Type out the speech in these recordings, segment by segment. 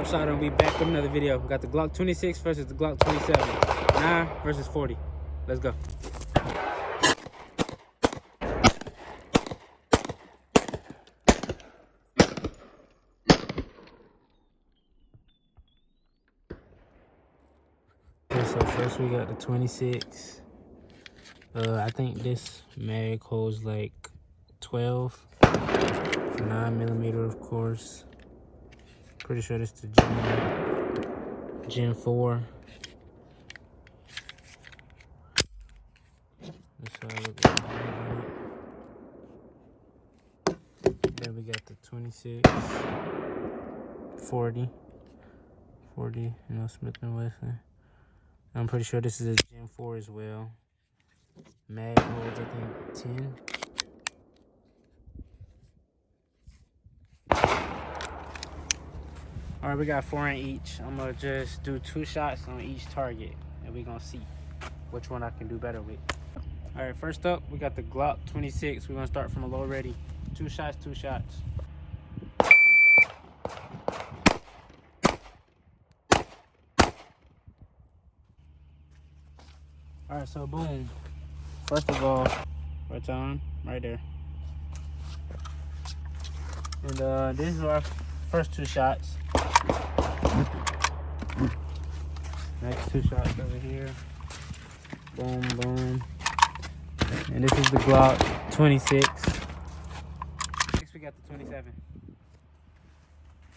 Top Shot, and we back with another video. We got the Glock 26 versus the Glock 27. 9 versus 40. Let's go. Okay, so first we got the 26. I think this mag holds like 12. 9mm, of course. Pretty sure this is the Gen 4. That's how I look at it. Then we got the 26, 40, you know, Smith & Wesson. I'm pretty sure this is a Gen 4 as well. Mag holds, I think, 10. All right, we got 4 in each. I'm gonna just do 2 shots on each target, and we're gonna see which one I can do better with. All right, first up, we got the Glock 26. We're gonna start from a low ready. 2 shots, 2 shots. All right, so boom. First of all, right on, right there. And these are our first 2 shots. Next 2 shots over here. Boom, boom. And this is the Glock 26. Next we got the 27.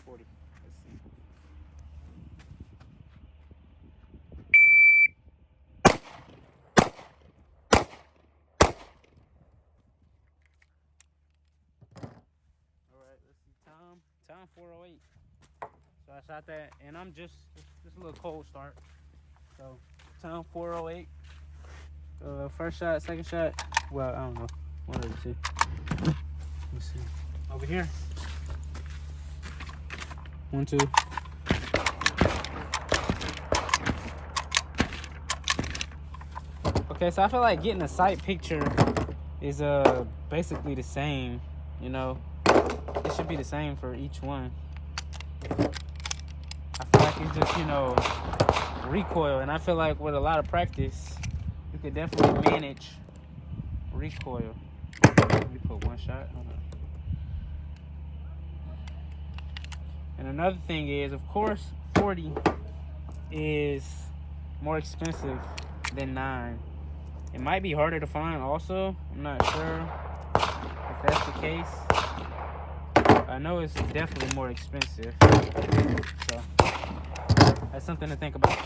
40. Let's see. Alright, let's see. Time 408. So I shot that, and I'm just a little cold start. So time 408. First shot, second shot. Well, I don't know. One of the two. Let's see. Over here. 1, 2. Okay, so I feel like getting a sight picture is basically the same. You know, it should be the same for each one. I feel like it's just, you know, recoil, and I feel like with a lot of practice you could definitely manage recoil. Let me put 1 shot. Hold on. And another thing is, of course, 40 is more expensive than 9. It might be harder to find also. I'm not sure if that's the case. I know it's definitely more expensive. So that's something to think about.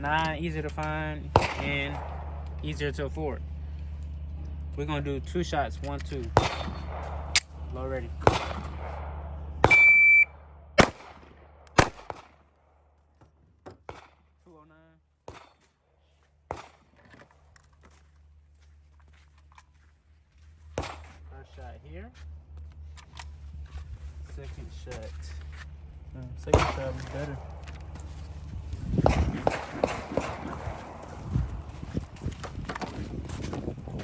9, easier to find and easier to afford. We're gonna do 2 shots, 1, 2. Low ready. First shot here. Second shot. Second shot was better.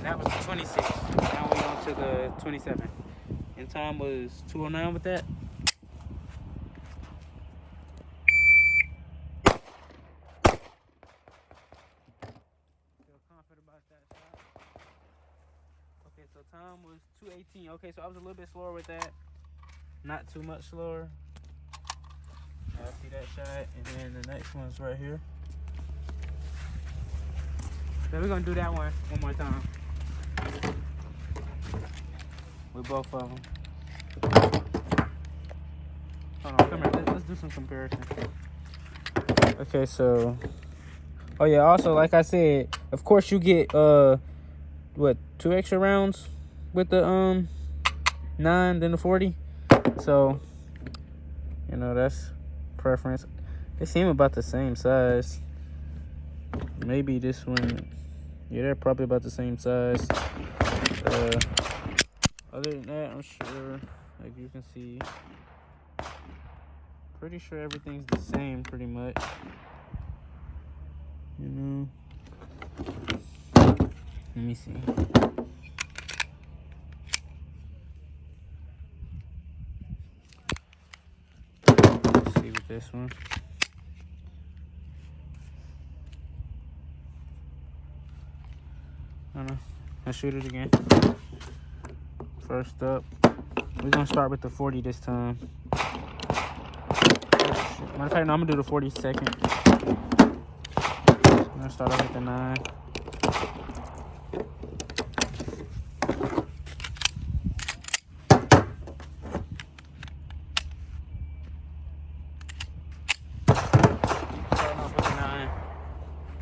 That was the 26. Now we're on to the 27. And time was 209 with that. Feel confident about that shot. Okay, so time was 218. Okay, so I was a little bit slower with that. Not too much slower. I see that shot, and then the next one's right here. So we're gonna do that one more time. With both of them. Hold on, come here. Let's do some comparison. Okay, so. Oh yeah. Also, like I said, of course you get 2 extra rounds with the 9 than the 40. So, you know, that's preference. They seem about the same size. Maybe this one. Yeah, they're probably about the same size. Other than that, I'm sure, like you can see, pretty sure everything's the same pretty much. You know, let me see. this one. I don't know. Let's shoot it again. First up, we're gonna start with the 40 this time. Matter of fact, no, I'm gonna do the 40 second. I'm gonna start off with the 9. Starting off with the 9.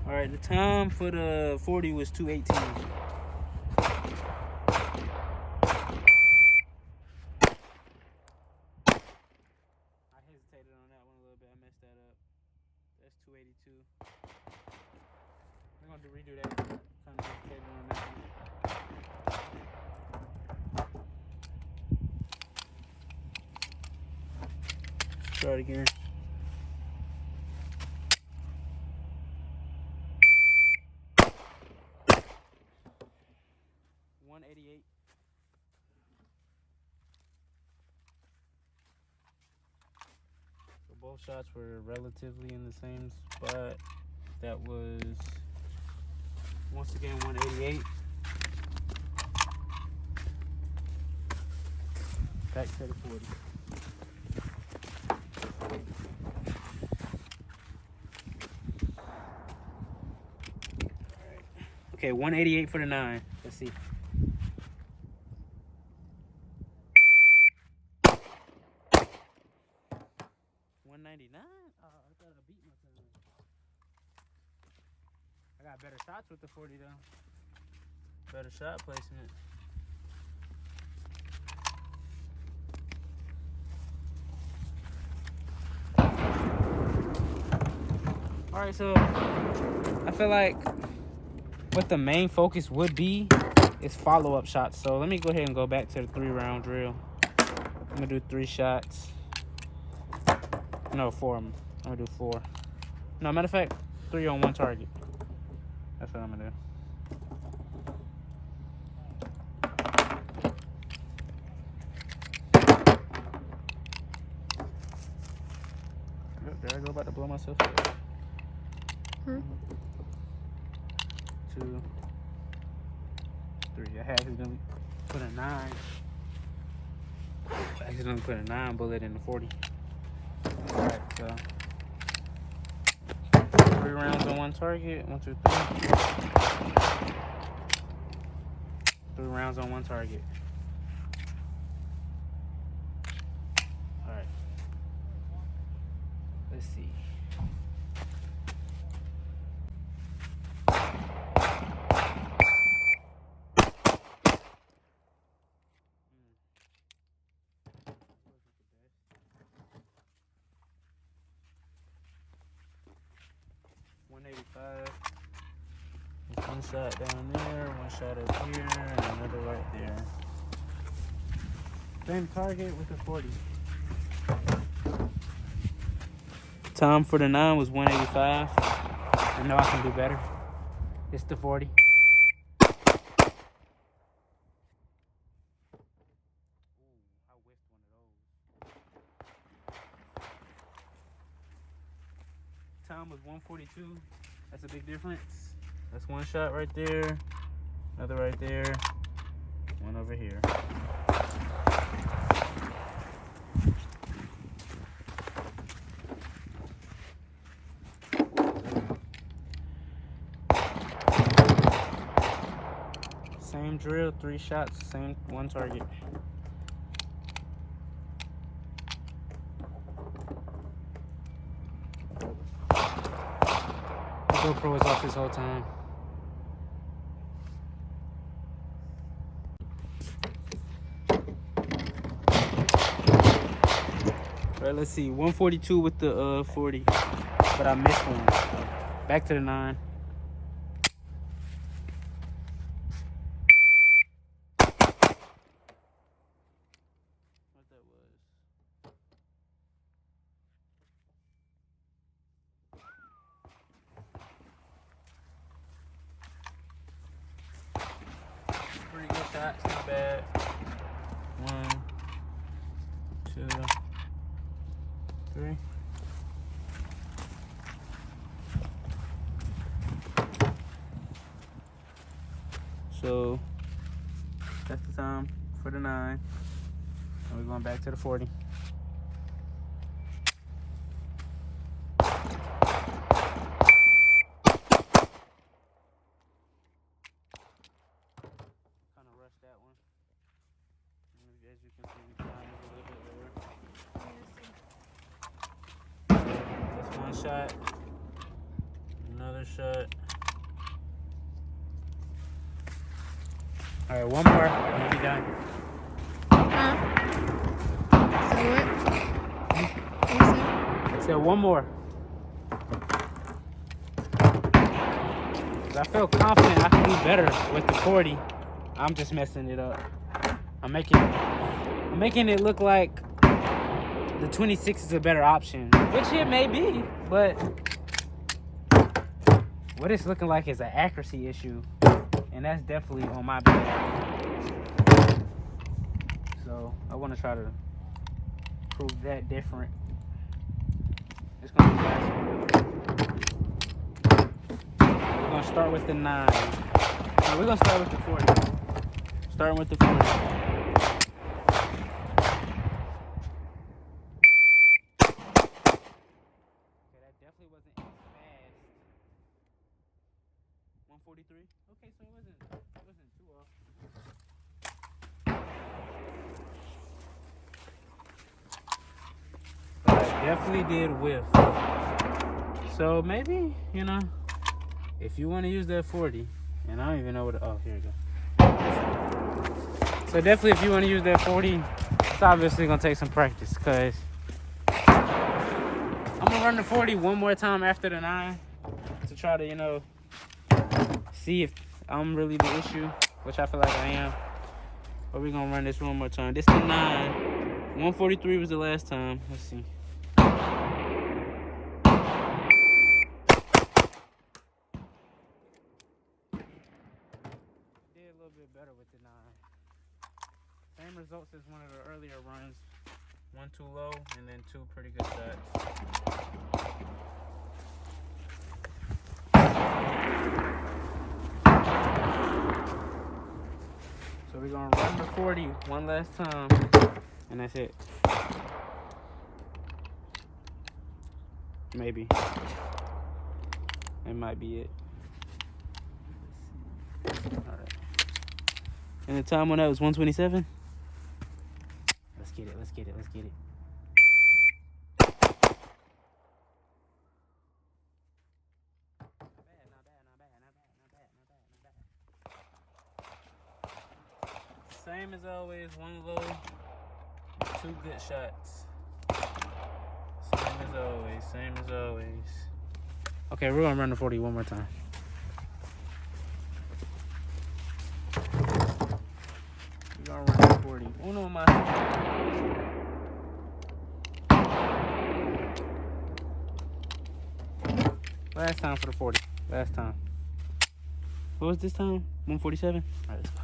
All right, the time for the 40 was 2:18. Hesitated on that one a little bit. I messed that up. That's 282. We're gonna redo that. Kind of hesitated on that one. Start again. $188. So both shots were relatively in the same spot. That was once again 188. Back to the 40. Okay, 188 for the 9. Let's see. $199? Oh, I thought I beat my time. I got better shots with the 40 though. Better shot placement. Alright, so I feel like what the main focus would be is follow-up shots. So let me go ahead and go back to the 3-round drill. I'm gonna do 3 shots. No, 4. I'm gonna do 4. No, matter of fact, 3 on 1 target. That's what I'm gonna do. There I go, about to blow myself up. 2, 3. I accidentally put a 9. I accidentally put a 9 bullet in the 40. Alright, so 3 rounds on 1 target. 1, 2, 3. 3 rounds on 1 target. Alright. Let's see. $185. One shot down there, one shot up here, and another right there. Same target with the 40. Time for the 9 was 185. I know I can do better. It's the 40. Ooh, I whiffed one of those. Time was 142. That's a big difference. That's one shot right there, another right there, one over here. Same drill, 3 shots, same 1 target. The GoPro was off this whole time. Alright, let's see. 142 with the 40, but I missed one. Back to the 9. What that was? Pretty good shots, not bad. 1, 2, 3. So that's the time for the 9. And we're going back to the 40. Kind of rushed that one. As you can see, the time is a little bit lower. That's one shot. Another shot. All right, one more. We'll be done. So what? What you say? So one more. I feel confident I can do better with the 40. I'm just messing it up. I'm making it look like the 26 is a better option, which it may be, but what it's looking like is an accuracy issue, and that's definitely on my bad. So I want to try to prove that different. It's gonna be fast. We're gonna start with the 9. No, we're gonna start with the 40. Starting with the 40. Okay, that definitely wasn't as fast. 143. Okay, so it wasn't too off. But I definitely did whiff. So maybe, if you want to use that 40, and I don't even know what. Oh, here we go. So definitely, if you want to use that 40, it's obviously gonna take some practice, cause I'm gonna run the 40 one more time after the 9 to try to, see if I'm really the issue, which I feel like I am. But we're gonna run this one more time. This is the 9. 143 was the last time. Let's see. Did a little bit better with the 9. Same results as one of the earlier runs. 1 too low, and then 2 pretty good shots. So we're gonna run the 40 one last time, and that's it. Maybe. That might be it. Alright. And the time on that was 127? Let's get it. Same as always, 1 low, 2 good shots. Same as always. Okay, we're gonna run the 40 one more time. We're gonna run the 40. Uno más. Last time for the 40. Last time. What was this time? 147? Alright, let's go.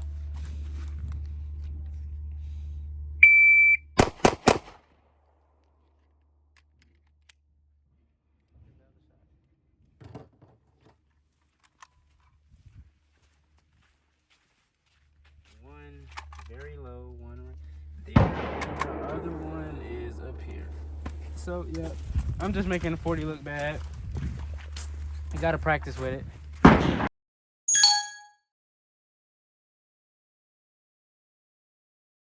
One very low, one right there. The other one is up here. So, yeah, I'm just making the 40 look bad. I gotta practice with it.